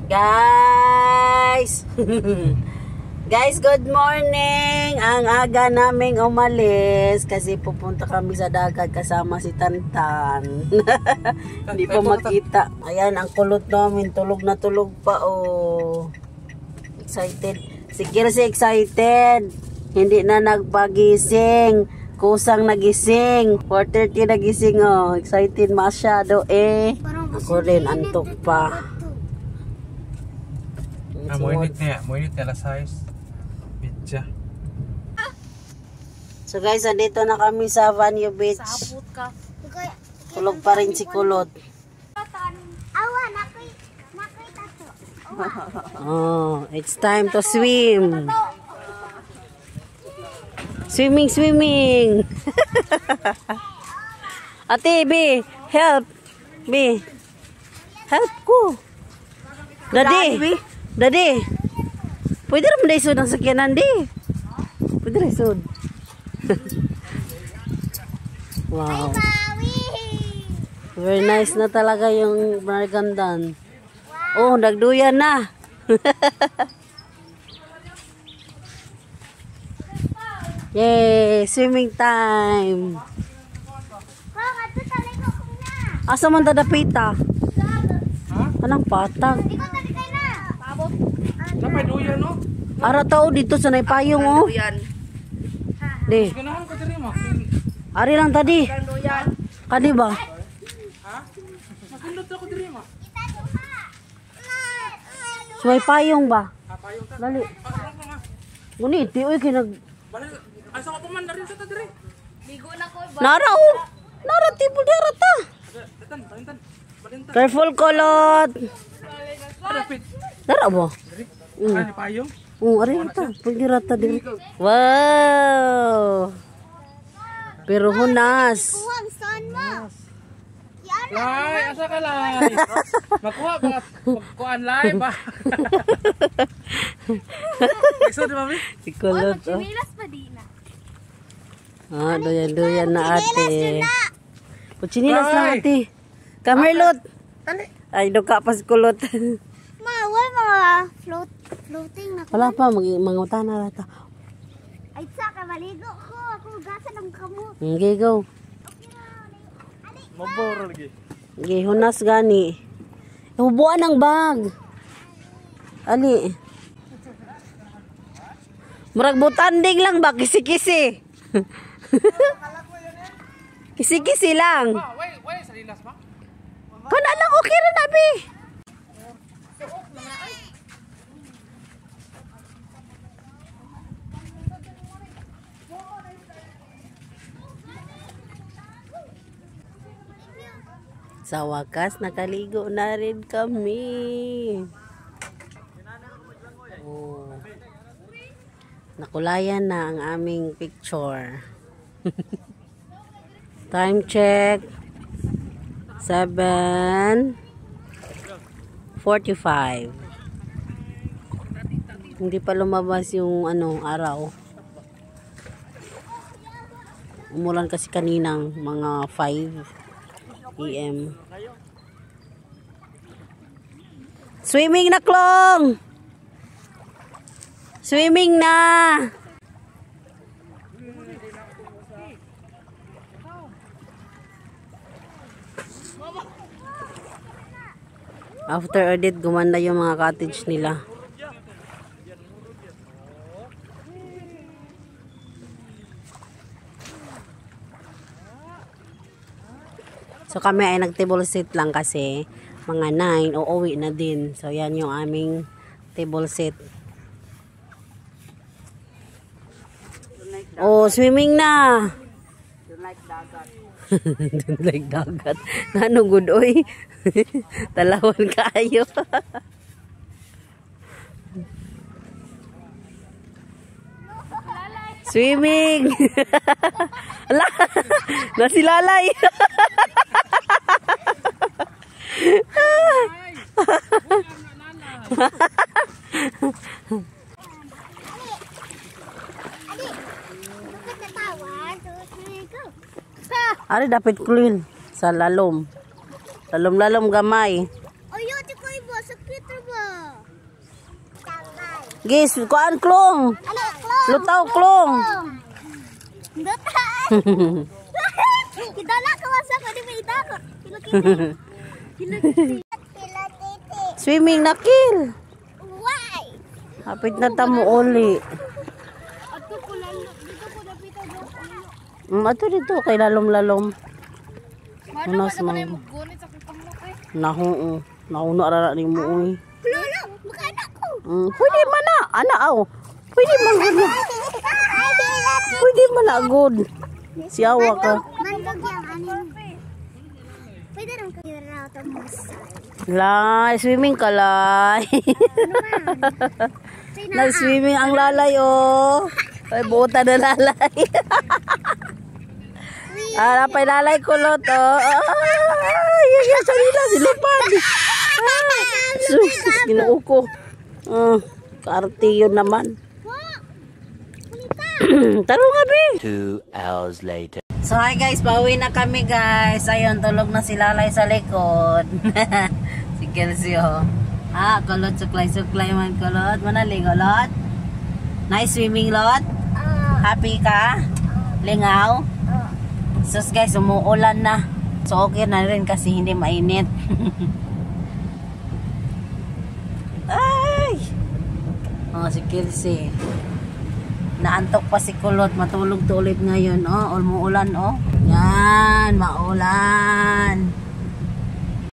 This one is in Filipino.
Guys! Guys, good morning! Ang aga naming umalis kasi pupunta kami sa dagat kasama si Tantan. Hindi pa makita. Ayan, ang kulot namin. Tulog na tulog pa, oh. Excited. Si Kirsi excited. Hindi na nagpagising. Kusang nagising. 4:30 nagising, oh. Excited masyado, eh. Ako rin, antok pa. Moinit niya alas 6. Bitya. So guys, andito na kami sa Vanyo Beach. Kulog pa rin si Kulot. Oh, it's time to swim. Swimming. Ate, B, help. B, help ko. Daddy, pwede naman na isod ang sakyanan, di. Pwede na isod. Wow. Very nice na talaga yung Margandan. Oh, nagduyan na. Yay, swimming time. Asa man tadapita? Anong patag? Sampai duyan, no? Ara tao dito sa naipayong, oh. Di. Ganahan ko diri mo. Ari lang tadi. Kadi ba? Ha? Nakindot ako diri mo. Sa may payong ba? Payong ta. Dali. Nguniti, uy, kinag... Asa ka paman rin sa ta diri? Ligo na ko ba? Nara, oh. Nara, tipo dara ta. Balintan. Careful, Kulot. Rapid. Dara ba? Ano payong? Ari rata. Pwede rata din. Wow. Pero hunas. Lai, asa ka lai? Makuha ba? Magkuhan lai ba? Isod mami? Si Kulot, oh. Chinilas pa di na. Ah, doyan na ate. Puchinilas lang ate. Kamerlot. Ay, duka pa si Kulot. Wala mga floating na. Wala pa, manguta na rata. Ay, saka maligo ko. Ako gasa ng kamot. Okay, go. Maboro lagi. Okay, hunas gani. Hubuan ng bag. Ali. Murag butanding lang ba? Kisi-kisi. Kisi-kisi lang. Wait, sa lilas ba? Kana lang okay rin, abi. Sa wakas, nakaligo na rin kami. Oh. Nakulayan na ang aming picture. Time check. 7:45. Hindi pa lumabas yung araw. Umulan kasi kaninang mga 5 PM. Swimming na, Klong! Swimming na! After edit, gumanda yung mga cottage nila. So kami ay nag-table seat lang kasi mga 9 uuwi na din. So yan yung aming table seat. Oh, swimming na. Don't like dagat. Don't like dagat. Nanong good oy. Talawan kayo. Swimming. Ala, nasilalay. Ari dapat clean sa lalom. Lalom-lalom gamay. Ayo, di ko ibo, sakit ba? Guys, kuan klong. Ano, klong? Lutaw klong. Dutay. Kita na kawasa ko di ba ita ko. Hilakiti. Swimming na kill. Why? Hapit na tamo uli. Ato ko lalo dito ko napita do. Ato dito kay lalom-lalom. Ano ka naman yung gunit sa kukang mo kay? Nahu. Nauna ra ni mo uy. Lolo, makana ko. Pwede man na. Ana aw. Pwede man gud. Pwede man na good. Siyawa ka. Mandog yang anin. Pwede nang kira to mo. Lay, swimming ka lay. Nag-swimming ang lalay oh. Ay, buta na lalay. Napay lalay kulot oh. Ay, yan sa nila, silipad. Sus, ginuo ko. Karte yun naman. Taro nga, be. 2 hours later. So, hi guys, pauwi na kami guys. Ayun, tulog na si lalay sa likod. Si Kelsey oh. Kulot, suklay man kulot. Manali, kulot. Nice swimming, lot. Happy ka? Lingaw? Sus guys, umuulan na. So, okay na rin kasi hindi mainit. Ay! Si Kelsey. Naantok pa si kulot. Matulog to ulit ngayon. Umuulan oh. Yan, maulan.